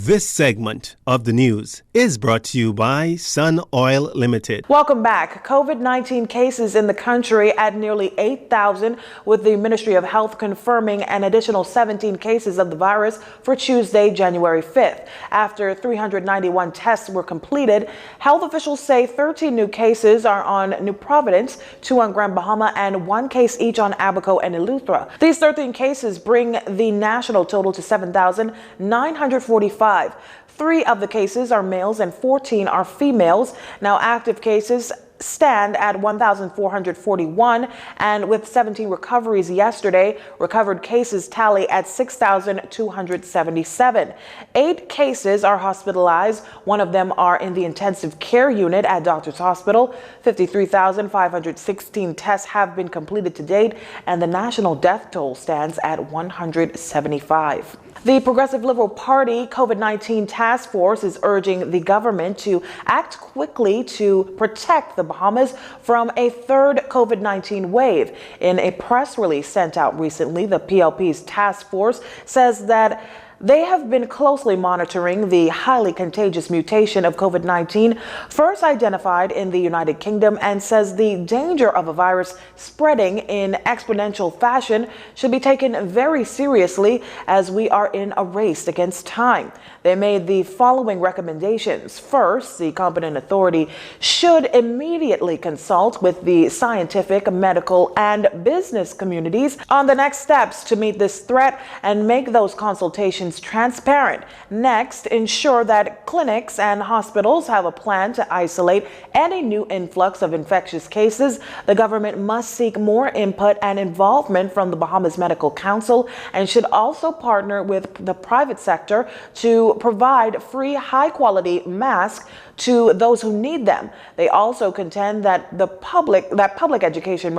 This segment of the news is brought to you by Sun Oil Limited. Welcome back. COVID-19 cases in the country at nearly 8,000, with the Ministry of Health confirming an additional 17 cases of the virus for Tuesday, January 5th. After 391 tests were completed, health officials say 13 new cases are on New Providence, 2 on Grand Bahama, and 1 case each on Abaco and Eleuthera. These 13 cases bring the national total to 7,945. 3 of the cases are males and 14 are females. Now, active cases stand at 1,441, and with 17 recoveries yesterday, recovered cases tally at 6,277. 8 cases are hospitalized. 1 of them are in the intensive care unit at Doctors Hospital. 53,516 tests have been completed to date, and the national death toll stands at 175. The Progressive Liberal Party COVID-19 Task Force is urging the government to act quickly to protect the Bahamas from a third COVID-19 wave. In a press release sent out recently, the PLP's task force says that they have been closely monitoring the highly contagious mutation of COVID-19 first identified in the United Kingdom, and says the danger of a virus spreading in exponential fashion should be taken very seriously as we are in a race against time. They made the following recommendations. First, the competent authority should immediately consult with the scientific, medical, and business communities on the next steps to meet this threat and make those consultations transparent. Next, ensure that clinics and hospitals have a plan to isolate any new influx of infectious cases. The government must seek more input and involvement from the Bahamas Medical Council and should also partner with the private sector to provide free, high-quality masks to those who need them. They also contend that public education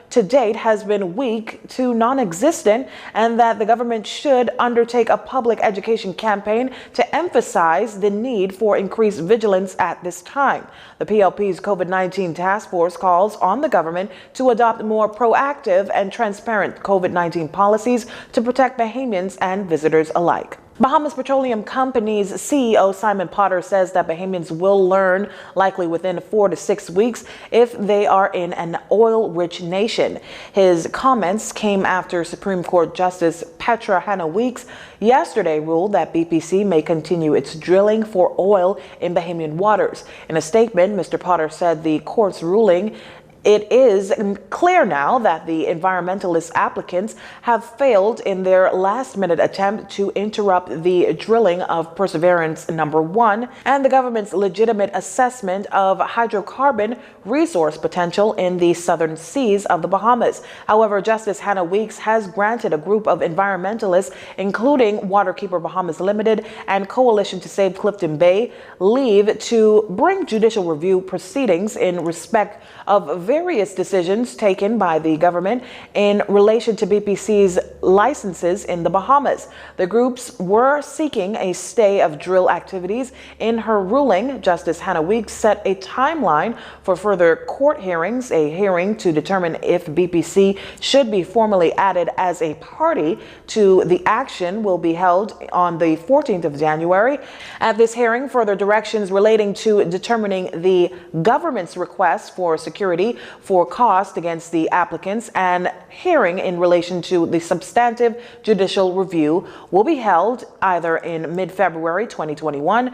to date has been weak to non-existent, and that the government should undertake a public education campaign to emphasize the need for increased vigilance at this time. The PLP's COVID-19 task force calls on the government to adopt more proactive and transparent COVID-19 policies to protect Bahamians and visitors alike. Bahamas Petroleum Company's CEO Simon Potter says that Bahamians will learn, likely within 4 to 6 weeks, if they are in an oil-rich nation. His comments came after Supreme Court Justice Petra Hannah Weeks yesterday ruled that BPC may continue its drilling for oil in Bahamian waters. In a statement, Mr. Potter said the court's ruling it is clear now that the environmentalist applicants have failed in their last-minute attempt to interrupt the drilling of Perseverance number 1 and the government's legitimate assessment of hydrocarbon resource potential in the southern seas of the Bahamas. However, Justice Hannah Weeks has granted a group of environmentalists, including Waterkeeper Bahamas Limited and Coalition to Save Clifton Bay, leave to bring judicial review proceedings in respect of various decisions taken by the government in relation to BPC's licenses in the Bahamas. The groups were seeking a stay of drill activities. In her ruling, Justice Hannah Weeks set a timeline for further court hearings, a hearing to determine if BPC should be formally added as a party to the action will be held on the 14th of January. At this hearing, further directions relating to determining the government's request for security for cost against the applicants and hearing in relation to the substantive judicial review will be held either in mid-February 2021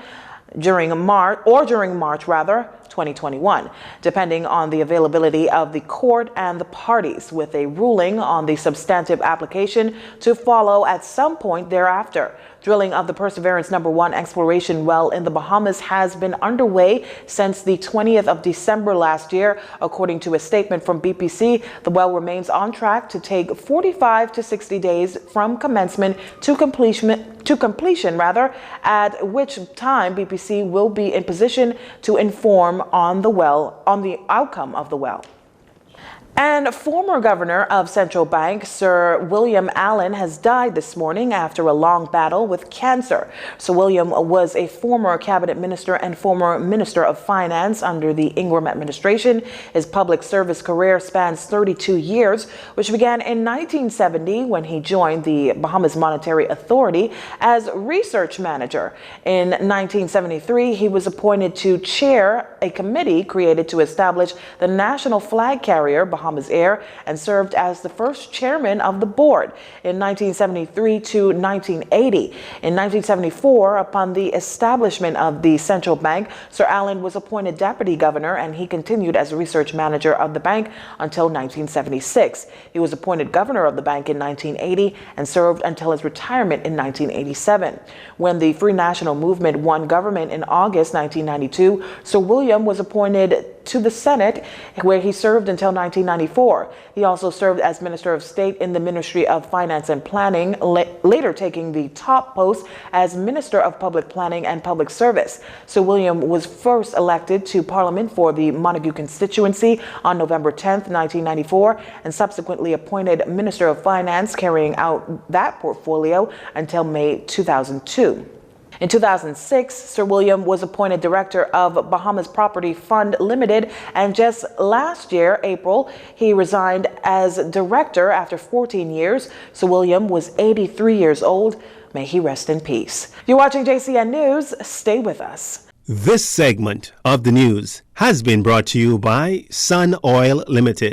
during March 2021, depending on the availability of the court and the parties, with a ruling on the substantive application to follow at some point thereafter. Drilling of the Perseverance number 1 exploration well in the Bahamas has been underway since the 20th of December last year. According to a statement from BPC, the well remains on track to take 45 to 60 days from commencement to completion, at which time BPC will be in position to inform on the outcome of the well. And former governor of Central Bank, Sir William Allen, has died this morning after a long battle with cancer. Sir William was a former cabinet minister and former minister of finance under the Ingram administration. His public service career spans 32 years, which began in 1970 when he joined the Bahamas Monetary Authority as research manager. In 1973, he was appointed to chair a committee created to establish the national flag carrier, Bahamas Air, and served as the first chairman of the board in 1973 to 1980. In 1974, upon the establishment of the central bank, Sir Allen was appointed deputy governor, and he continued as research manager of the bank until 1976. He was appointed governor of the bank in 1980 and served until his retirement in 1987. When the Free National Movement won government in August 1992, Sir William was appointed to the Senate, where he served until 1994. He also served as Minister of State in the Ministry of Finance and Planning, later taking the top post as Minister of Public Planning and Public Service. Sir William was first elected to Parliament for the Montague constituency on November 10, 1994, and subsequently appointed Minister of Finance, carrying out that portfolio until May 2002. In 2006, Sir William was appointed director of Bahamas Property Fund Limited, and just last year, April, he resigned as director after 14 years. Sir William was 83 years old. May he rest in peace. You're watching JCN News. Stay with us. This segment of the news has been brought to you by Sun Oil Limited.